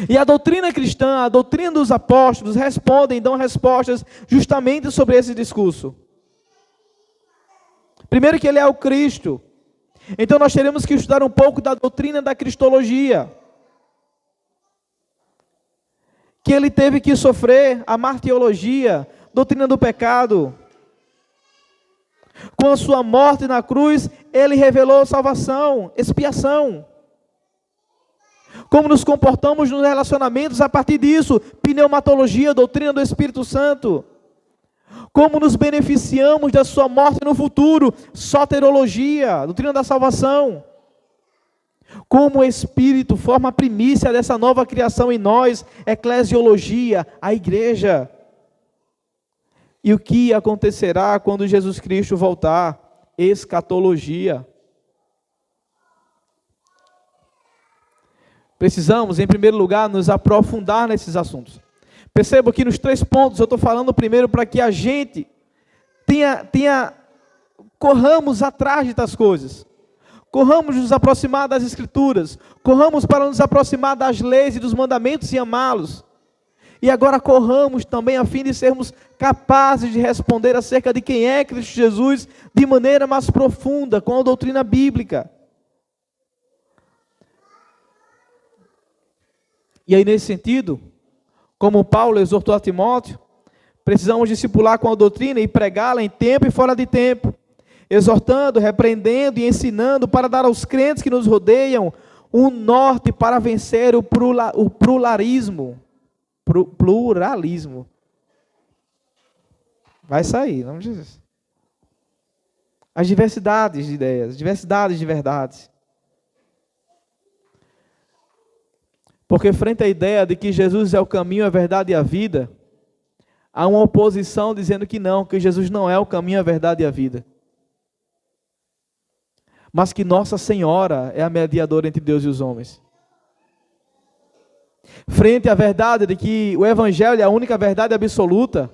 E a doutrina cristã, a doutrina dos apóstolos, dão respostas justamente sobre esse discurso. Primeiro, que ele é o Cristo. Então nós teremos que estudar um pouco da doutrina da cristologia. Que ele teve que sofrer a martirologia, doutrina do pecado. Com a sua morte na cruz, ele revelou salvação, expiação. Como nos comportamos nos relacionamentos a partir disso, pneumatologia, doutrina do Espírito Santo. Como nos beneficiamos da sua morte no futuro, soterologia, doutrina da salvação. Como o Espírito forma a primícia dessa nova criação em nós, eclesiologia, a igreja. E o que acontecerá quando Jesus Cristo voltar? Escatologia. Precisamos, em primeiro lugar, nos aprofundar nesses assuntos. Perceba que nos 3 pontos eu estou falando primeiro para que a gente corramos atrás de tais coisas. Corramos nos aproximar das Escrituras. Corramos para nos aproximar das leis e dos mandamentos e amá-los. E agora corramos também a fim de sermos capazes de responder acerca de quem é Cristo Jesus de maneira mais profunda, com a doutrina bíblica. E aí, nesse sentido, como Paulo exortou a Timóteo, precisamos discipular com a doutrina e pregá-la em tempo e fora de tempo, exortando, repreendendo e ensinando para dar aos crentes que nos rodeiam um norte para vencer o pluralismo. Pluralismo. Vai sair, não diz. As diversidades de ideias, diversidades de verdades. Porque frente à ideia de que Jesus é o caminho, a verdade e a vida, há uma oposição dizendo que não, que Jesus não é o caminho, a verdade e a vida. Mas que Nossa Senhora é a mediadora entre Deus e os homens. Frente à verdade de que o Evangelho é a única verdade absoluta,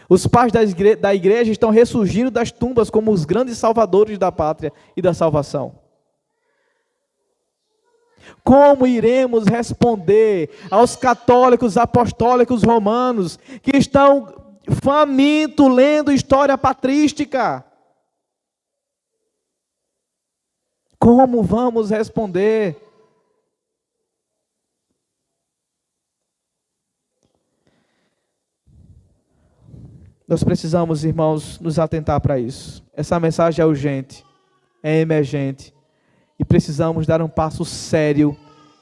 os pais da igreja estão ressurgindo das tumbas como os grandes salvadores da pátria e da salvação. Como iremos responder aos católicos apostólicos romanos que estão famintos lendo história patrística? Como vamos responder? Nós precisamos, irmãos, nos atentar para isso. Essa mensagem é urgente, é emergente. E precisamos dar um passo sério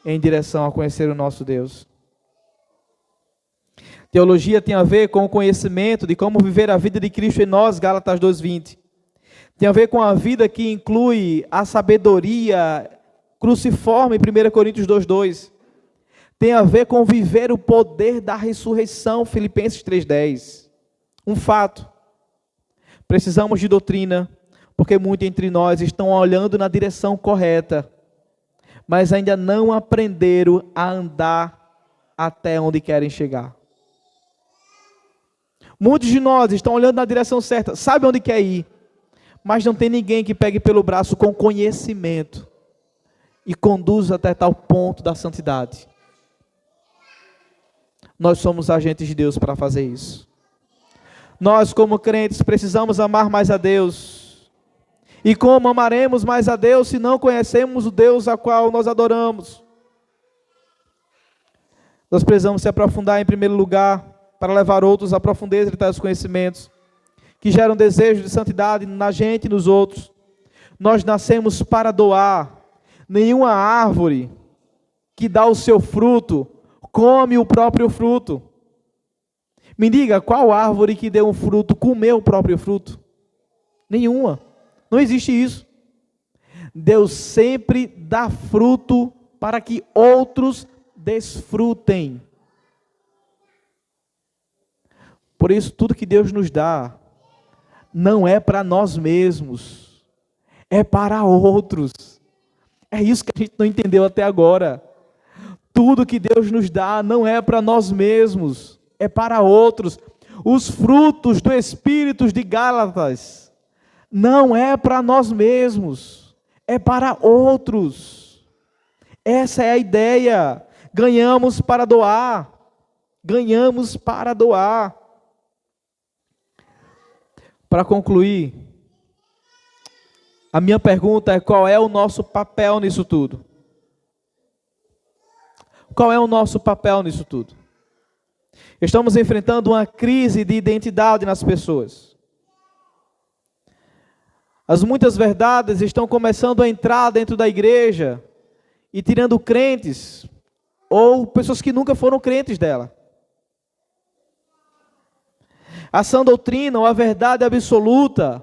em direção a conhecer o nosso Deus. Teologia tem a ver com o conhecimento de como viver a vida de Cristo em nós, Gálatas 2:20. Tem a ver com a vida que inclui a sabedoria cruciforme, 1 Coríntios 2:2. Tem a ver com viver o poder da ressurreição, Filipenses 3:10. Um fato. Precisamos de doutrina, porque muitos entre nós estão olhando na direção correta, mas ainda não aprenderam a andar até onde querem chegar. Muitos de nós estão olhando na direção certa, sabem onde quer ir, mas não tem ninguém que pegue pelo braço com conhecimento e conduza até tal ponto da santidade. Nós somos agentes de Deus para fazer isso. Nós, como crentes, precisamos amar mais a Deus. E como amaremos mais a Deus se não conhecemos o Deus a qual nós adoramos? Nós precisamos se aprofundar em primeiro lugar para levar outros à profundeza de tais conhecimentos que geram desejo de santidade na gente e nos outros. Nós nascemos para doar. Nenhuma árvore que dá o seu fruto come o próprio fruto. Me diga, qual árvore que deu um fruto comeu o próprio fruto? Nenhuma. Não existe isso. Deus sempre dá fruto para que outros desfrutem. Por isso, tudo que Deus nos dá não é para nós mesmos, é para outros. É isso que a gente não entendeu até agora. Tudo que Deus nos dá não é para nós mesmos, é para outros. Os frutos do Espírito de Gálatas não é para nós mesmos, é para outros. Essa é a ideia. Ganhamos para doar. Ganhamos para doar. Para concluir, a minha pergunta é: qual é o nosso papel nisso tudo? Qual é o nosso papel nisso tudo? Estamos enfrentando uma crise de identidade nas pessoas. As muitas verdades estão começando a entrar dentro da igreja e tirando crentes ou pessoas que nunca foram crentes dela. A sã doutrina, ou a verdade absoluta,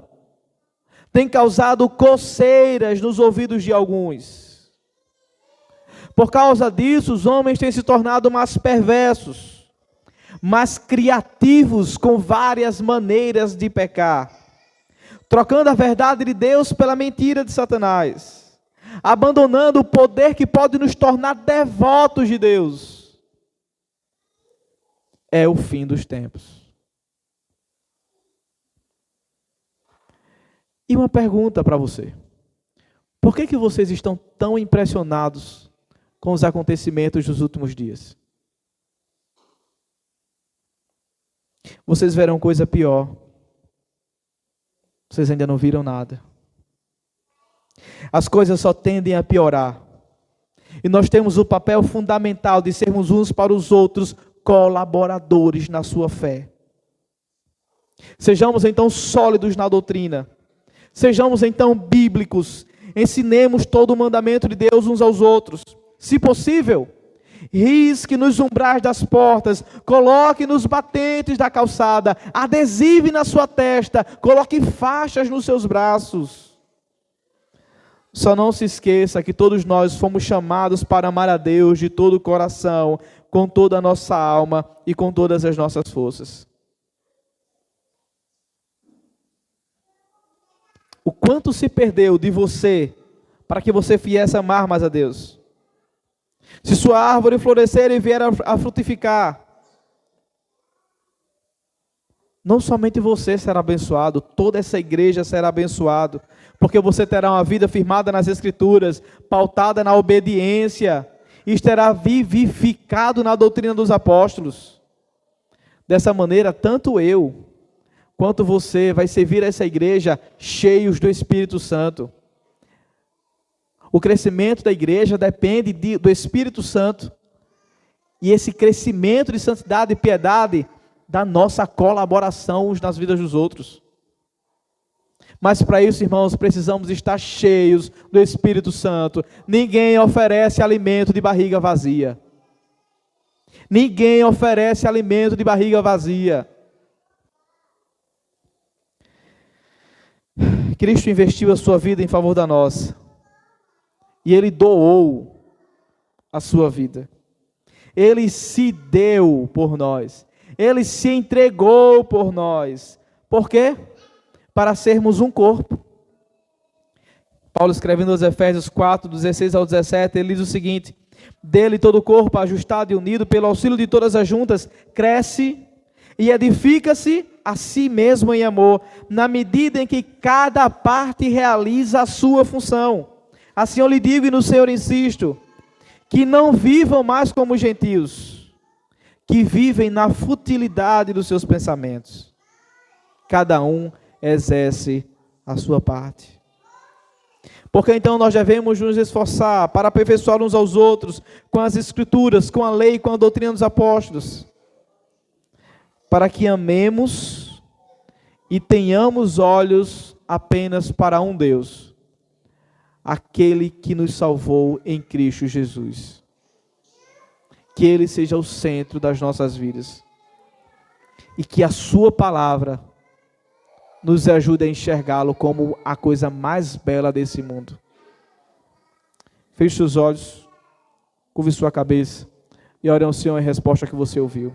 tem causado coceiras nos ouvidos de alguns. Por causa disso, os homens têm se tornado mais perversos, mais criativos com várias maneiras de pecar, trocando a verdade de Deus pela mentira de Satanás, abandonando o poder que pode nos tornar devotos de Deus. É o fim dos tempos. E uma pergunta para você: por que vocês estão tão impressionados com os acontecimentos dos últimos dias? Vocês verão coisa pior. Vocês ainda não viram nada. As coisas só tendem a piorar. E nós temos o papel fundamental de sermos uns para os outros colaboradores na sua fé. Sejamos então sólidos na doutrina. Sejamos então bíblicos, ensinemos todo o mandamento de Deus uns aos outros. Se possível, risque nos umbrais das portas, coloque nos batentes da calçada, adesive na sua testa, coloque faixas nos seus braços. Só não se esqueça que todos nós fomos chamados para amar a Deus de todo o coração, com toda a nossa alma e com todas as nossas forças. O quanto se perdeu de você para que você viesse amar mais a Deus? Se sua árvore florescer e vier a frutificar, não somente você será abençoado, toda essa igreja será abençoado, porque você terá uma vida firmada nas Escrituras, pautada na obediência, e estará vivificado na doutrina dos apóstolos. Dessa maneira, tanto eu quanto você vai servir a essa igreja cheios do Espírito Santo. O crescimento da igreja depende do Espírito Santo. E esse crescimento de santidade e piedade da nossa colaboração uns nas vidas dos outros. Mas para isso, irmãos, precisamos estar cheios do Espírito Santo. Ninguém oferece alimento de barriga vazia. Ninguém oferece alimento de barriga vazia. Cristo investiu a sua vida em favor da nossa. E Ele doou a sua vida. Ele se deu por nós. Ele se entregou por nós. Por quê? Para sermos um corpo. Paulo, escrevendo aos Efésios 4, 16 ao 17, ele diz o seguinte: dele todo o corpo, ajustado e unido pelo auxílio de todas as juntas, cresce e edifica-se a si mesmo em amor, na medida em que cada parte realiza a sua função. Assim eu lhe digo e no Senhor insisto, que não vivam mais como gentios, que vivem na futilidade dos seus pensamentos. Cada um exerce a sua parte. Porque então nós devemos nos esforçar para aperfeiçoar uns aos outros com as Escrituras, com a lei, com a doutrina dos apóstolos, para que amemos e tenhamos olhos apenas para um Deus, aquele que nos salvou em Cristo Jesus. Que Ele seja o centro das nossas vidas e que a sua palavra nos ajude a enxergá-lo como a coisa mais bela desse mundo. Feche seus olhos, curve sua cabeça e ore ao Senhor em resposta que você ouviu.